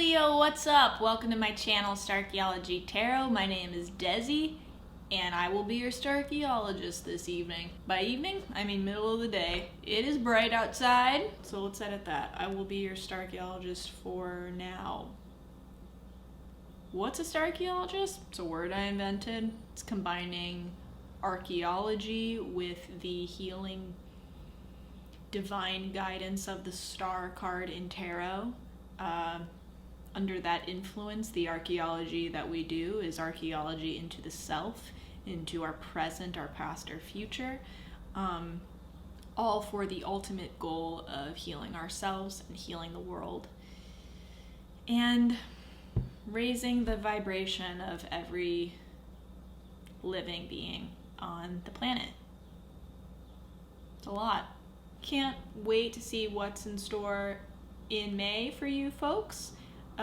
Leo, what's up? Welcome to my channel, Starchaeology Tarot. My name is Desi, and I will be your Starchaeologist this evening. By evening, I mean middle of the day. It is bright outside, so let's edit that. I will be your Starchaeologist for now. What's a Starchaeologist? It's a word I invented. It's combining archaeology with the healing divine guidance of the star card in tarot. Under that influence, the archaeology that we do is archaeology into the self, into our present, our past, our future, all for the ultimate goal of healing ourselves and healing the world and raising the vibration of every living being on the planet. It's a lot. Can't wait to see what's in store in May for you folks.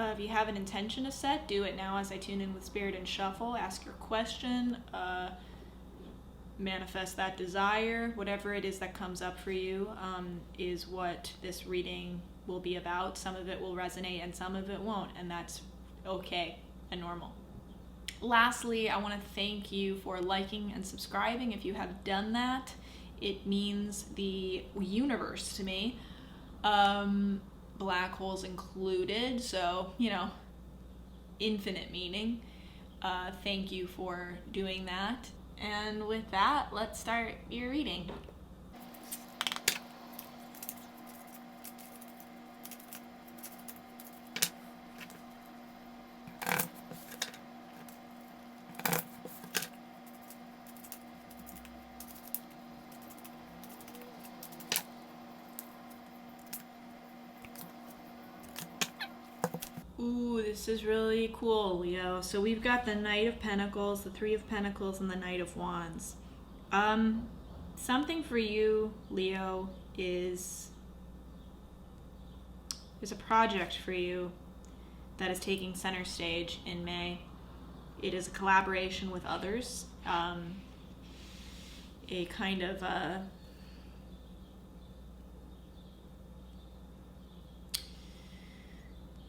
If you have an intention to set, do it now as I tune in with Spirit and Shuffle. Ask your question, manifest that desire. Whatever it is that comes up for you is what this reading will be about. Some of it will resonate and some of it won't, and that's okay and normal. Lastly, I want to thank you for liking and subscribing. If you have done that, it means the universe to me. Black holes included, so, infinite meaning. Thank you for doing that. And with that, let's start your reading. Ooh, this is really cool, Leo. So we've got the Knight of Pentacles, the Three of Pentacles, and the Knight of Wands. Something for you, Leo, is a project for you that is taking center stage in May. It is a collaboration with others, a kind of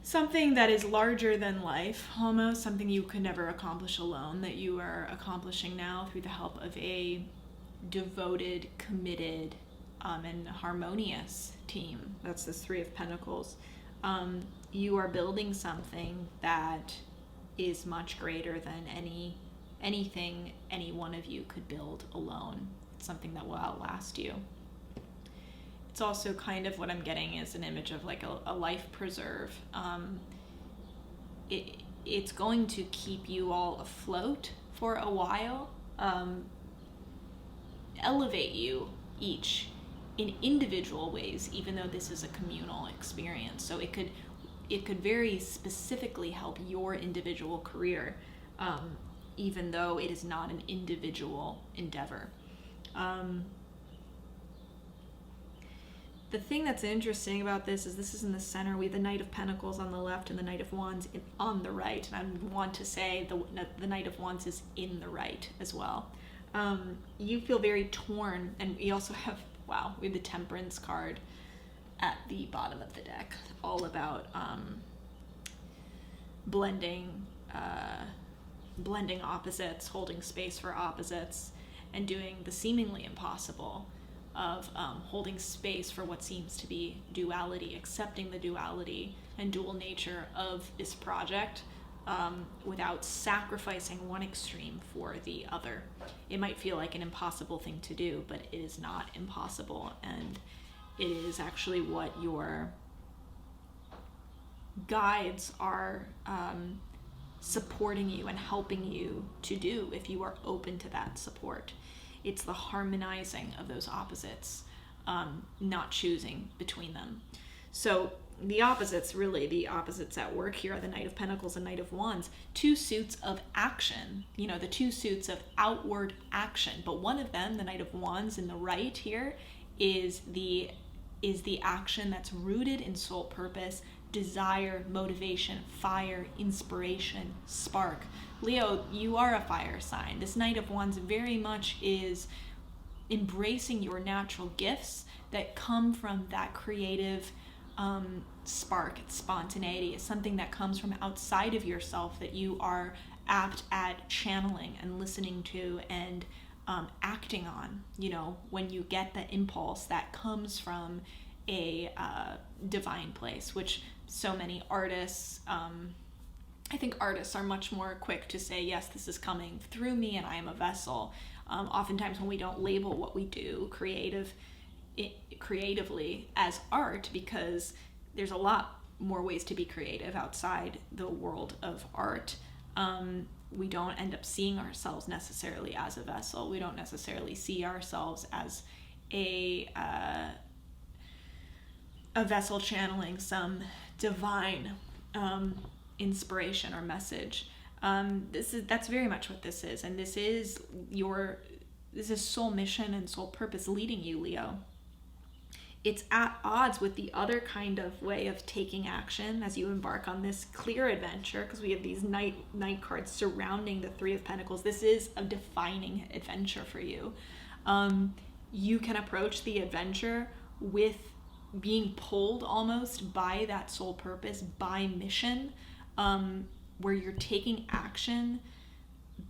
something that is larger than life, almost something you could never accomplish alone, that you are accomplishing now through the help of a devoted, committed, and harmonious team. That's this Three of Pentacles. You are building something that is much greater than anything any one of you could build alone. It's something that will outlast you. It's also kind of what I'm getting is an image of like a life preserve. It's going to keep you all afloat for a while, elevate you each in individual ways, even though this is a communal experience. So it could very specifically help your individual career, even though it is not an individual endeavor. The thing that's interesting about this is in the center. We have the Knight of Pentacles on the left and the Knight of Wands on the right. And I want to say the Knight of Wands is in the right as well. You feel very torn. And we also have, we have the Temperance card at the bottom of the deck. All about blending opposites, holding space for opposites, and doing the seemingly impossible of holding space for what seems to be duality, accepting the duality and dual nature of this project without sacrificing one extreme for the other. It might feel like an impossible thing to do, but it is not impossible, and it is actually what your guides are supporting you and helping you to do if you are open to that support. It's the harmonizing of those opposites, not choosing between them. So the opposites at work here are the Knight of Pentacles and Knight of Wands, two suits of action, the two suits of outward action. But one of them, the Knight of Wands in the right here, is the action that's rooted in soul purpose, desire, motivation, fire, inspiration, spark. Leo, you are a fire sign. This Knight of Wands very much is embracing your natural gifts that come from that creative spark, it's spontaneity, it's something that comes from outside of yourself that you are apt at channeling and listening to and acting on. When you get the impulse that comes from a divine place, which so many artists, I think artists are much more quick to say, yes, this is coming through me and I am a vessel. Oftentimes when we don't label what we do creatively as art, because there's a lot more ways to be creative outside the world of art, we don't end up seeing ourselves necessarily as a vessel. We don't necessarily see ourselves as a vessel channeling some divine inspiration or message. That's very much what this is, and this is soul mission and soul purpose leading you, Leo. It's at odds with the other kind of way of taking action as you embark on this clear adventure, because we have these knight cards surrounding the Three of Pentacles. This is a defining adventure for you. You can approach the adventure with being pulled almost by that soul purpose, by mission, where you're taking action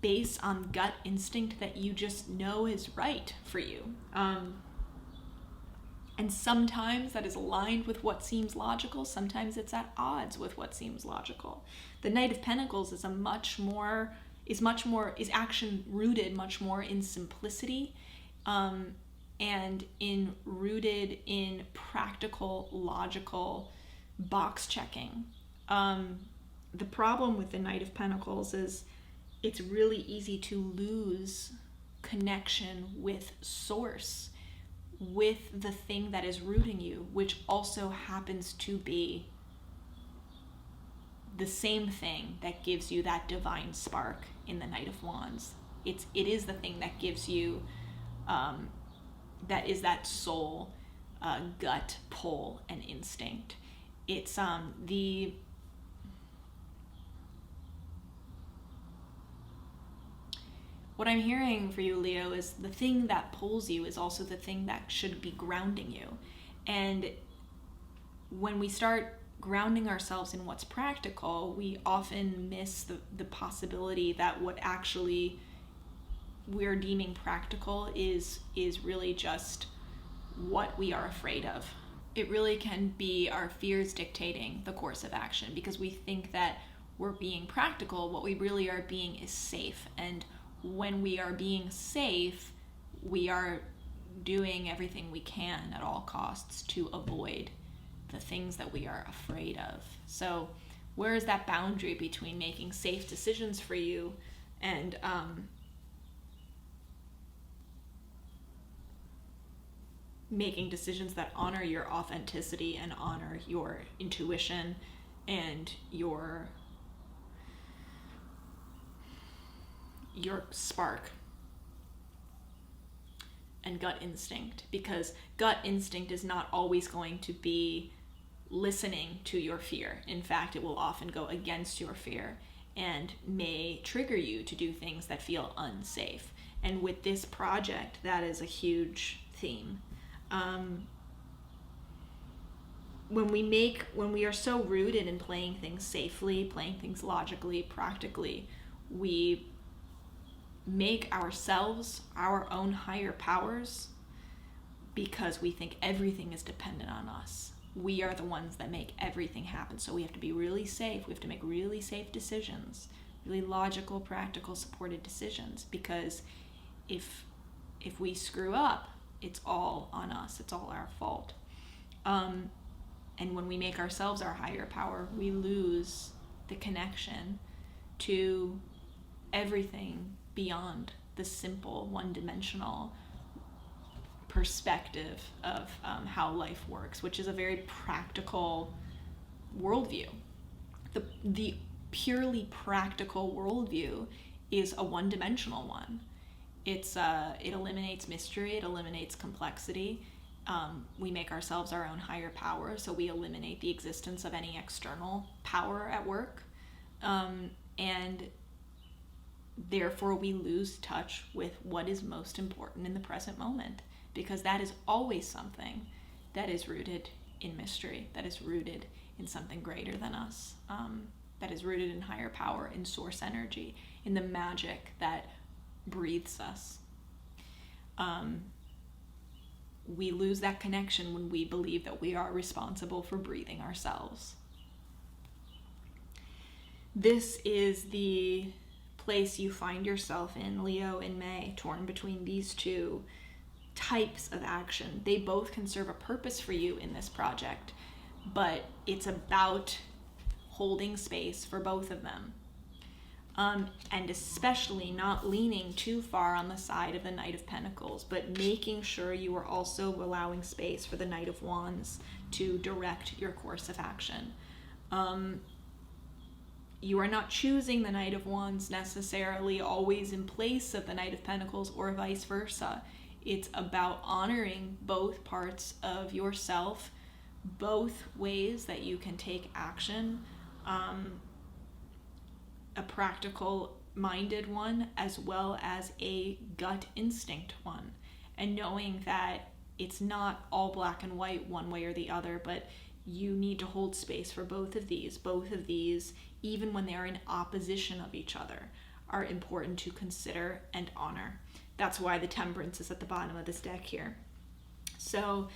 based on gut instinct that you just know is right for you. And sometimes that is aligned with what seems logical. Sometimes it's at odds with what seems logical. The Knight of Pentacles is action rooted much more in simplicity, and rooted in practical, logical box checking. The problem with the Knight of Pentacles is it's really easy to lose connection with source, with the thing that is rooting you, which also happens to be the same thing that gives you that divine spark in the Knight of Wands. It is the thing that gives you, that is that soul gut pull and instinct. It's what I'm hearing for you, Leo, is the thing that pulls you is also the thing that should be grounding you. And when we start grounding ourselves in what's practical, we often miss the possibility that what actually we're deeming practical is really just what we are afraid of. It really can be our fears dictating the course of action, because we think that we're being practical. What we really are being is safe. And when we are being safe, we are doing everything we can at all costs to avoid the things that we are afraid of. So where is that boundary between making safe decisions for you and making decisions that honor your authenticity and honor your intuition and your spark and gut instinct? Because gut instinct is not always going to be listening to your fear. In fact, it will often go against your fear and may trigger you to do things that feel unsafe. And with this project, that is a huge theme. When we are so rooted in playing things safely, playing things logically, practically, we make ourselves our own higher powers because we think everything is dependent on us. We are the ones that make everything happen. So we have to be really safe. We have to make really safe decisions, really logical, practical, supported decisions, because if we screw up, it's all on us. It's all our fault. And when we make ourselves our higher power, we lose the connection to everything beyond the simple, one-dimensional perspective of how life works, which is a very practical worldview. The purely practical worldview is a one-dimensional one. It eliminates mystery, it eliminates complexity. We make ourselves our own higher power, so we eliminate the existence of any external power at work. And therefore we lose touch with what is most important in the present moment, because that is always something that is rooted in mystery, that is rooted in something greater than us, that is rooted in higher power, in source energy, in the magic that breathes us. We lose that connection when we believe that we are responsible for breathing ourselves. This is the place you find yourself in, Leo, in May, torn between these two types of action. They both can serve a purpose for you in this project, but it's about holding space for both of them. And especially not leaning too far on the side of the Knight of Pentacles, but making sure you are also allowing space for the Knight of Wands to direct your course of action. You are not choosing the Knight of Wands necessarily always in place of the Knight of Pentacles, or vice versa. It's about honoring both parts of yourself, both ways that you can take action. A practical minded one as well as a gut instinct one, and knowing that it's not all black and white one way or the other, but you need to hold space for both of these, even when they are in opposition of each other, are important to consider and honor. That's why the Temperance is at the bottom of this deck here. So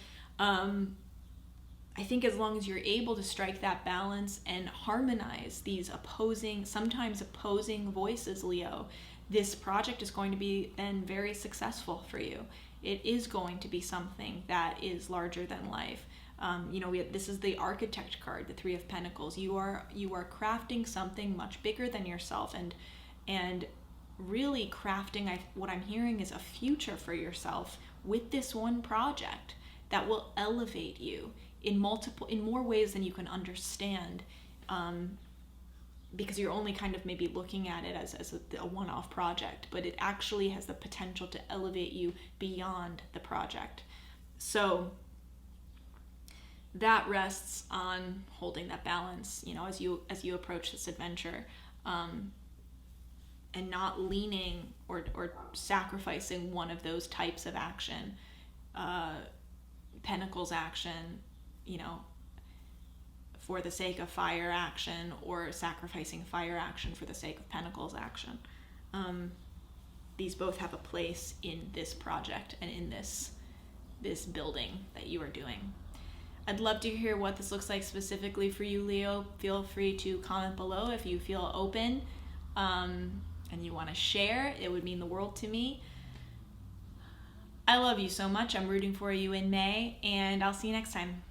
I think as long as you're able to strike that balance and harmonize these sometimes opposing voices, Leo, this project is going to be then very successful for you. It is going to be something that is larger than life. This is the Architect card, the Three of Pentacles. You are crafting something much bigger than yourself, and really crafting, what I'm hearing is a future for yourself with this one project that will elevate you in more ways than you can understand, because you're only kind of maybe looking at it as a one-off project, but it actually has the potential to elevate you beyond the project. So that rests on holding that balance, as you approach this adventure, and not leaning or sacrificing one of those types of action, Pentacles action, for the sake of fire action, or sacrificing fire action for the sake of Pentacles action. These both have a place in this project and in this building that you are doing. I'd love to hear what this looks like specifically for you, Leo. Feel free to comment below if you feel open and you want to share. It would mean the world to me. I love you so much. I'm rooting for you in May, and I'll see you next time.